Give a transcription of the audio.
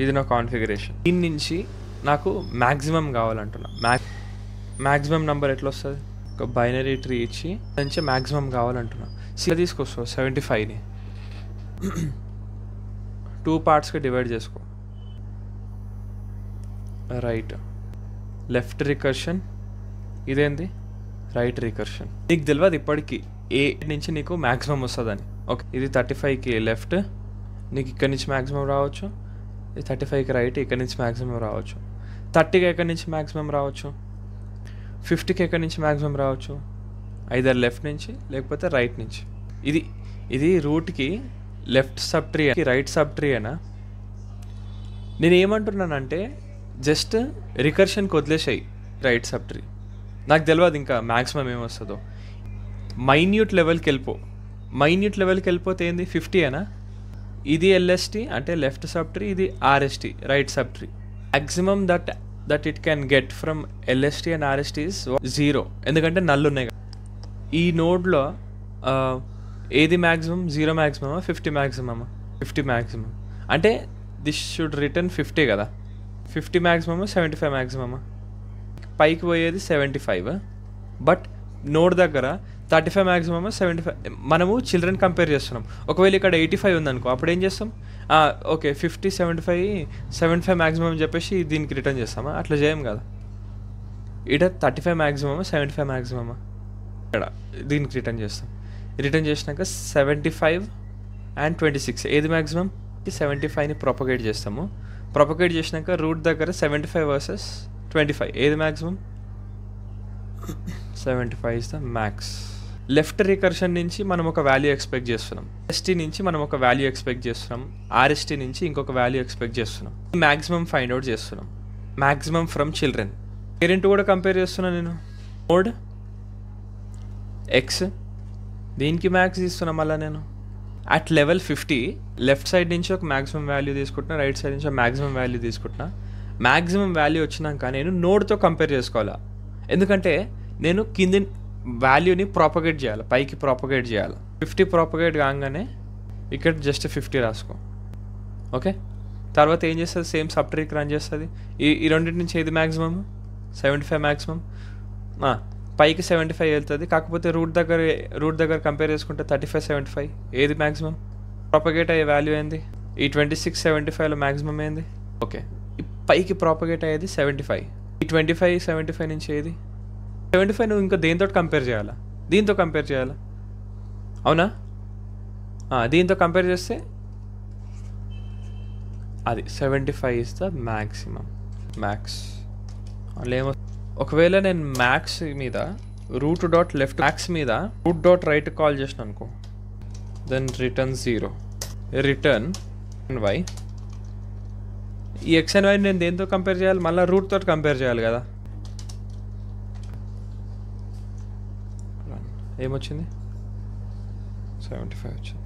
ఇది నా కాన్ఫిగరేషన్. దీని నుంచి నాకు మ్యాక్సిమం కావాలంటున్నా. మ్యాక్సిమం నెంబర్ ఎట్లా వస్తుంది? ఒక బైనరీ ట్రీ ఇచ్చి నుంచి మ్యాక్సిమం కావాలంటున్నా. తీసుకొస్తావు 75ని 2 పార్ట్స్గా డివైడ్ చేసుకో. రైట్ లెఫ్ట్ రికర్షన్, ఇదేంది రైట్ రికర్షన్. నీకు తెలియదు ఇప్పటికీ ఏ నుంచి నీకు మ్యాక్సిమం వస్తుందని. ఓకే, ఇది 35కి లెఫ్ట్, నీకు ఇక్కడి నుంచి మ్యాక్సిమం రావచ్చు. ఇది 35కి రైట్, ఇక్కడి నుంచి మ్యాక్సిమం రావచ్చు. 30కి ఎక్కడి నుంచి మ్యాక్సిమం రావచ్చు. 50కి ఎక్కడి నుంచి మ్యాక్సిమం రావచ్చు. ఐదర్ లెఫ్ట్ నుంచి లేకపోతే రైట్ నుంచి. ఇది రూట్కి left subtree right subtree అయినా. నేను ఏమంటున్నానంటే జస్ట్ రికర్షన్కి వదిలేసాయి రైట్ సబ్ ట్రీ. నాకు తెలియదు ఇంకా మ్యాక్సిమం ఏమొస్తుందో. మైన్యూట్ లెవెల్కి వెళ్ళిపోతే ఏంది 50 అయినా. ఇది ఎల్ఎస్టీ అంటే లెఫ్ట్ సబ్ ట్రీ, ఇది ఆర్ఎస్టీ right sub tree. Maximum that it can get from LST and ఆర్ఎస్టీ is 0, ఎందుకంటే నల్లు ఉన్నాయి. ఈ నోడ్లో ఏది మ్యాక్సిమం? 0 మ్యాక్సిమమా 50 మ్యాక్సిమమా? 50 మ్యాక్సిమం. అంటే దిస్ షుడ్ రిటర్న్ 50 కదా. 50 మ్యాక్సిమమా 75 మ్యాక్సిమమా? పైకి పోయేది 75, బట్ నోడ్ దగ్గర 35 మ్యాక్సిమమా 75. మనము చిల్డ్రన్ కంపేర్ చేస్తున్నాం. ఒకవేళ ఇక్కడ 85 ఉందనుకో, అప్పుడు ఏం చేస్తాం? ఓకే 50 75 మ్యాక్సిమం అని చెప్పేసి దీనికి రిటర్న్ చేస్తామా? అట్లా చేయం కదా. ఇక్కడ 35 మ్యాక్సిమమా 75 మ్యాక్సిమమా? ఇక్కడ దీనికి రిటర్న్ చేస్తాం. రిటర్న్ చేసినాక 75 అండ్ 26 ఏది మ్యాక్సిమం? 75ని ప్రొపగేట్ చేస్తాము. ప్రొపగేట్ చేసినాక రూట్ దగ్గర 75 వర్సెస్ 25 ఏది maximum? 75 is the max. Left recursion నుంచి మనం ఒక వాల్యూ ఎక్స్పెక్ట్ చేస్తున్నాం. ఎస్టీ నుంచి మనం ఒక వాల్యూ ఎక్స్పెక్ట్ చేస్తున్నాం. ఆర్ఎస్టీ నుంచి ఇంకొక వాల్యూ ఎక్స్పెక్ట్ చేస్తున్నాం. మ్యాక్సిమం ఫైండ్ అవుట్ చేస్తున్నాం. Maximum from children. పేరెంట్ కూడా కంపేర్ చేస్తున్నాను నేను. నోడ్ ఎక్స్, దీనికి మ్యాక్స్ ఇస్తున్నా మళ్ళీ నేను. అట్ లెవెల్ 50 లెఫ్ట్ సైడ్ నుంచి ఒక మ్యాక్సిమం వాల్యూ తీసుకుంటున్నా, రైట్ సైడ్ నుంచి ఒక మ్యాక్సిమం వాల్యూ తీసుకుంటున్నా. మ్యాక్సిమం వాల్యూ వచ్చినాక నేను నోడ్తో కంపేర్ చేసుకోవాలా, ఎందుకంటే నేను కింది వాల్యూని ప్రాపగేట్ చేయాలి, పైకి ప్రాపగేట్ చేయాలి. 50 ప్రాపగేట్ కాగానే ఇక్కడ జస్ట్ 50 రాసుకో. ఓకే, తర్వాత ఏం చేస్తుంది? సేమ్ సబ్ ట్రీకి రన్ చేస్తుంది. ఈ రెండింటి నుంచి ఏది మ్యాక్సిమమ్? 75 మ్యాక్సిమం. పైకి 75 వెళ్తుంది, కాకపోతే రూట్ దగ్గర కంపేర్ చేసుకుంటే 35 75 ఏది మ్యాక్సిమం? ప్రాపగేట్ అయ్యే వాల్యూ ఏంది? ఈ 26 75లో మ్యాక్సిమం ఏంది? ఓకే, పైకి ప్రాపగేట్ అయ్యేది 75. ఈ 25 75 నుంచి ఏది? 75 నువ్వు ఇంకా దేంతో కంపేర్ చేయాలా? దీంతో కంపేర్ చేయాలా, అవునా? దీంతో కంపేర్ చేస్తే అది 75 ఇస్ ద మ్యాక్సిమం. మ్యాక్స్ అందులో ఏమో. ఒకవేళ నేను మ్యాక్స్ మీద రూట్ డాట్ లెఫ్ట్, మ్యాక్స్ మీద రూట్ డాట్ రైట్ కాల్ చేసిన అనుకో, దెన్ రిటర్న్ 0, రిటర్న్ వై. ఈ ఎక్స్ అండ్ వై నేను దేంతో కంపేర్ చేయాలి? మళ్ళీ రూట్ తోటి కంపేర్ చేయాలి కదా. ఏమొచ్చింది? 75 వచ్చింది.